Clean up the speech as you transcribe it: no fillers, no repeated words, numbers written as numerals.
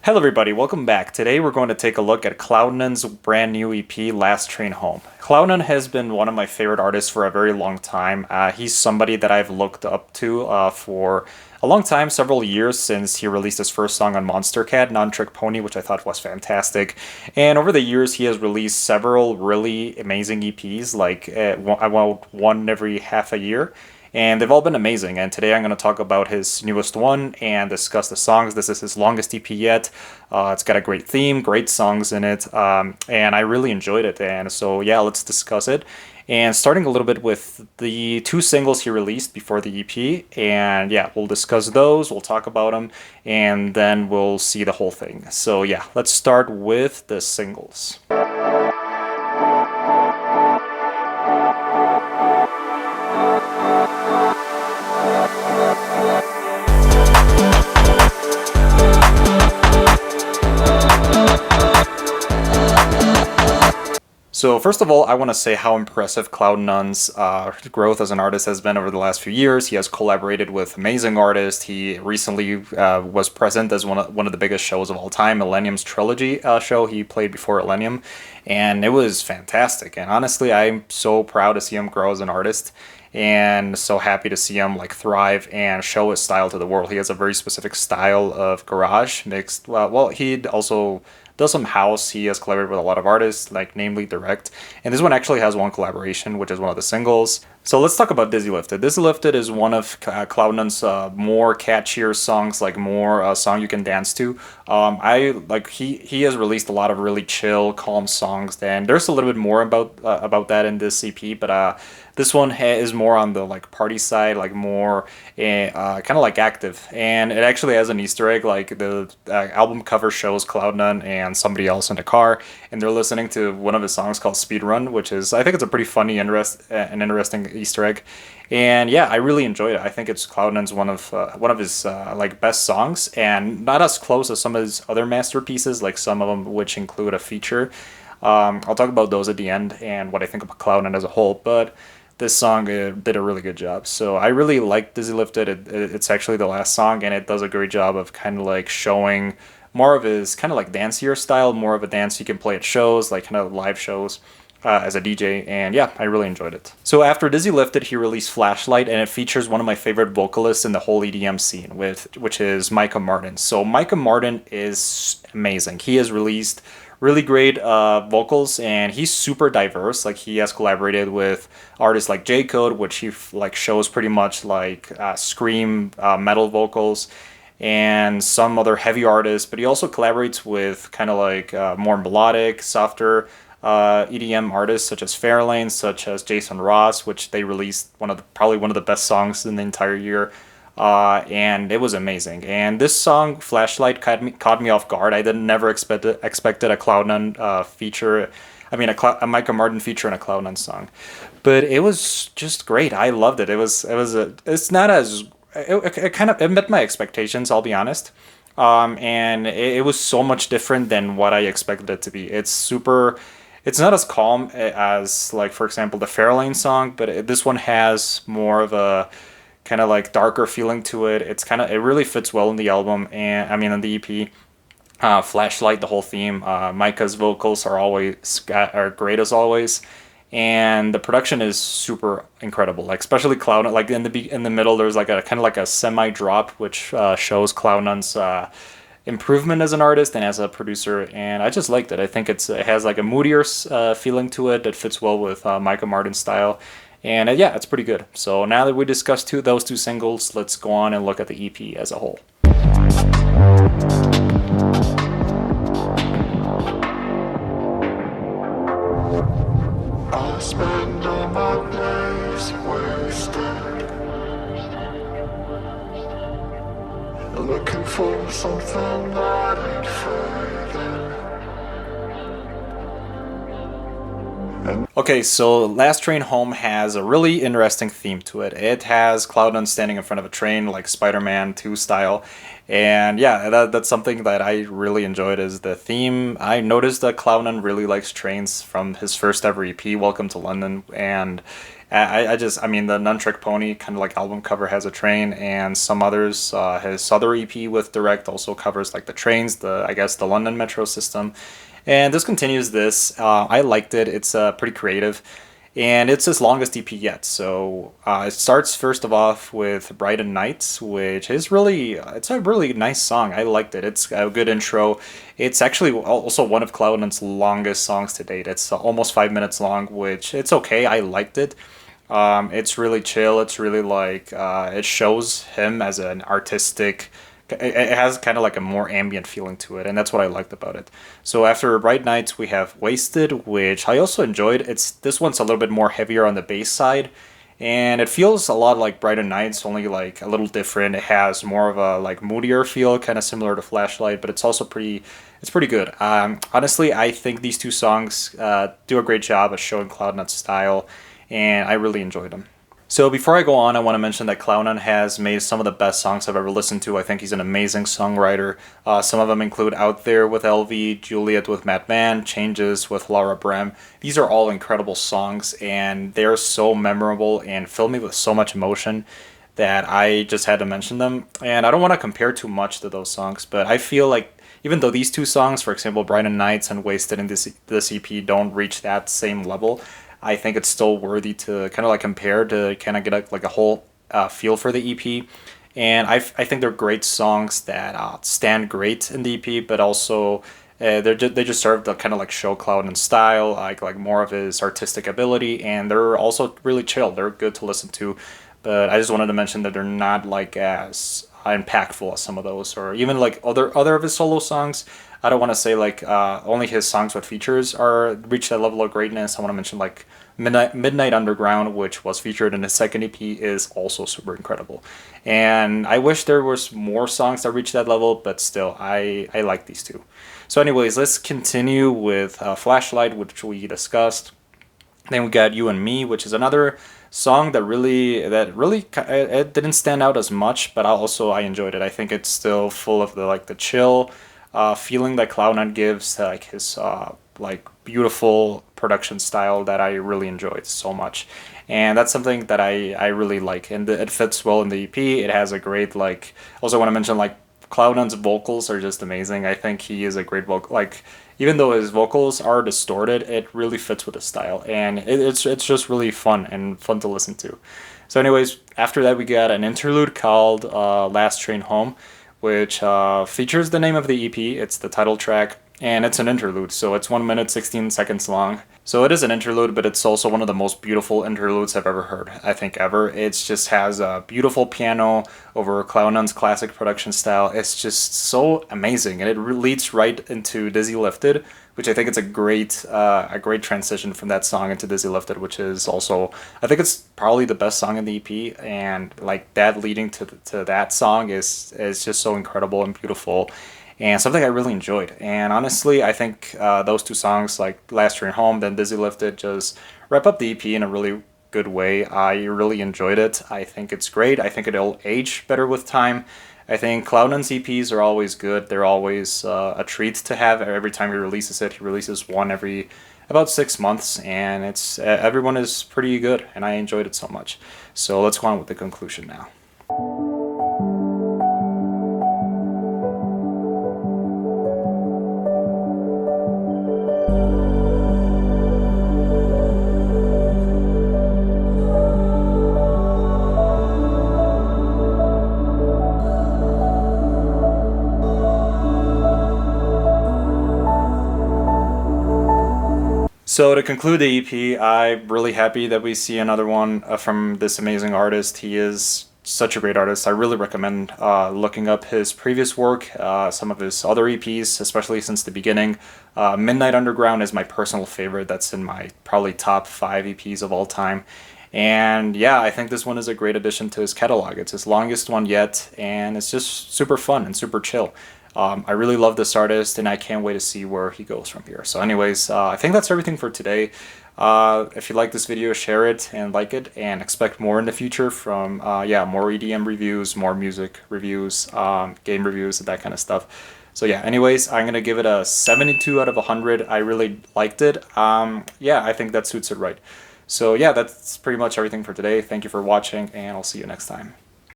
Hello everybody, welcome back. Today we're going to take a look at CloudNone's brand new EP, Last Train Home. CloudNone has been one of my favorite artists for a very long time. He's somebody that I've looked up to for a long time, several years since he released his first song on Monster Cat, Non-Trick Pony, which I thought was fantastic. And over the years he has released several really amazing EPs, like one every half a year. And they've all been amazing. And today I'm going to talk about his newest one and discuss the songs. This is his longest EP yet. It's got a great theme, great songs in it, and I really enjoyed it. And so, yeah, let's discuss it. And starting a little bit with the two singles he released before the EP. And yeah, we'll discuss those, we'll talk about them, and then we'll see the whole thing. So, yeah, let's start with the singles. So first of all, I want to say how impressive CloudNone's growth as an artist has been over the last few years. He has collaborated with amazing artists. He recently was present as one of the biggest shows of all time, Millennium's Trilogy show he played before Millennium, and it was fantastic. And honestly, I'm so proud to see him grow as an artist, and so happy to see him like thrive and show his style to the world. He has a very specific style of garage mixed. Well, he also does some house. He has collaborated with a lot of artists, like namely Direct. And this one actually has one collaboration, which is one of the singles. So let's talk about Dizzy Lifted. Dizzy Lifted is one of CloudNone's more catchier songs, like more song you can dance to. He has released a lot of really chill, calm songs, and there's a little bit more about that in this EP. But this one is more on the like party side, like more kind of like active. And it actually has an Easter egg, like the album cover shows CloudNone and somebody else in the car, and they're listening to one of his songs called Speedrun, which is, I think it's a pretty funny, interesting Easter egg. And yeah, I really enjoyed it. I think it's CloudNone's one of his like best songs, and not as close as some of his other masterpieces, like some of them which include a feature. I'll talk about those at the end and what I think about CloudNone as a whole, but this song did a really good job. So I really like Dizzy Lifted. It's actually the last song, and it does a great job of kind of like showing more of his kind of like dancier style, more of a dance you can play at shows, like kind of live shows as a DJ. And yeah, I really enjoyed it. So after Dizzy Lifted, he released Flashlight, and it features one of my favorite vocalists in the whole EDM scene, which is Micah Martin. So Micah Martin is amazing. He has released really great vocals, and he's super diverse. Like, he has collaborated with artists like J Code, which he like shows pretty much like scream metal vocals, and some other heavy artists. But he also collaborates with kind of like more melodic, softer EDM artists such as Fairlane, such as Jason Ross, which they released probably one of the best songs in the entire year. And it was amazing. And this song, Flashlight, caught me off guard. I never expected a CloudNone feature. I mean, a Micah Martin feature in a CloudNone song, but it was just great. I loved it. It's not as it met my expectations, I'll be honest. And it was so much different than what I expected it to be. It's not as calm as, like, for example, the Fairlane song, but this one has more of a kind of like darker feeling to it. It really fits well in the album, and I mean in the EP. Flashlight, the whole theme. Micah's vocals are great as always, and the production is super incredible. Like, especially CloudNone. Like in the middle, there's like a kind of like a semi drop, which shows CloudNone's improvement as an artist and as a producer. And I just liked it. I think it has like a moodier feeling to it that fits well with Micah Martin's style. And yeah, it's pretty good. So now that we discussed those two singles, let's go on and look at the EP as a whole. I spend all my days wasted looking for something that ain't fading. Okay, so Last Train Home has a really interesting theme to it. It has CloudNone standing in front of a train, like Spider-Man 2 style. And yeah, that's something that I really enjoyed, is the theme. I noticed that CloudNone really likes trains from his first ever EP, Welcome to London. And I mean, the None Trick Pony kind of like album cover has a train, and some others. His other EP with Direct also covers like the trains, I guess the London Metro system, and this continues this. I liked it. It's pretty creative, and it's his longest EP yet. So it starts first of off with Bright and Nights, which is it's a really nice song. I liked it. It's a good intro. It's actually also one of Cloudnone's longest songs to date. It's almost 5 minutes long, which it's okay. I liked it. It's really chill. It's really like it shows him as an artistic. It has kind of like a more ambient feeling to it, and that's what I liked about it. So after Bright Nights, we have Wasted, which I also enjoyed. It's this one's a little bit more heavier on the bass side, and it feels a lot like Bright Nights, only like a little different. It has more of a like moodier feel, kind of similar to Flashlight, but it's also pretty good. Honestly, I think these two songs do a great job of showing Cloudnone's style, and I really enjoyed them. So before I go on, I want to mention that CloudNone has made some of the best songs I've ever listened to. I think he's an amazing songwriter. Some of them include Out There with LV, Juliet with Matt Mann, Changes with Laura Brem. These are all incredible songs, and they're so memorable and fill me with so much emotion that I just had to mention them. And I don't want to compare too much to those songs, but I feel like even though these two songs, for example, Bright and Nights and Wasted in this EP, don't reach that same level, I think it's still worthy to kind of like compare to kind of get like a whole feel for the EP. And I think they're great songs that stand great in the EP, but also they just serve to kind of like show Cloud and style, like more of his artistic ability, and they're also really chill. They're good to listen to, but I just wanted to mention that they're not like as impactful as some of those, or even like other of his solo songs. I don't want to say like only his songs with features are reach that level of greatness. I want to mention like Midnight Underground, which was featured in his second EP, is also super incredible. And I wish there was more songs that reach that level, but still, I like these two. So, anyways, let's continue with Flashlight, which we discussed. Then we got You and Me, which is another song that really it didn't stand out as much, but I enjoyed it. I think it's still full of the chill feeling that CloudNone gives, like his like beautiful production style that I really enjoyed so much, and that's something that I really like, and it fits well in the EP. It has a great like. Also want to mention like CloudNone's vocals are just amazing. I think he is a great vocal. Like even though his vocals are distorted, it really fits with his style, and it's just really fun to listen to. So, anyways, after that we got an interlude called "Last Train Home," which features the name of the EP. It's the title track, and it's an interlude, so it's 1 minute 16 seconds long. So it is an interlude, but it's also one of the most beautiful interludes I've ever heard, I think ever. It just has a beautiful piano over CloudNone's classic production style. It's just so amazing, and it leads right into Dizzy Lifted, which I think it's a great transition from that song into Dizzy Lifted, which is also, I think it's probably the best song in the EP, and like that leading to that song is just so incredible and beautiful, and something I really enjoyed. And honestly, I think those two songs, like Last Train Home, then Dizzy Lifted, just wrap up the EP in a really good way. I really enjoyed it. I think it's great. I think it'll age better with time. I think CloudNone's EPs are always good. They're always a treat to have. Every time he releases it, he releases one every about 6 months, and it's everyone is pretty good, and I enjoyed it so much. So let's go on with the conclusion now. So to conclude the EP, I'm really happy that we see another one from this amazing artist. He is such a great artist. I really recommend looking up his previous work, some of his other EPs, especially since the beginning. Midnight Underground is my personal favorite. That's in my probably top 5 EPs of all time. And yeah, I think this one is a great addition to his catalog. It's his longest one yet, and it's just super fun and super chill. I really love this artist, and I can't wait to see where he goes from here. So anyways, I think that's everything for today. If you like this video, share it and like it, and expect more in the future from, more EDM reviews, more music reviews, game reviews, and that kind of stuff. So yeah, anyways, I'm going to give it a 72 out of 100. I really liked it. I think that suits it right. So yeah, that's pretty much everything for today. Thank you for watching, and I'll see you next time.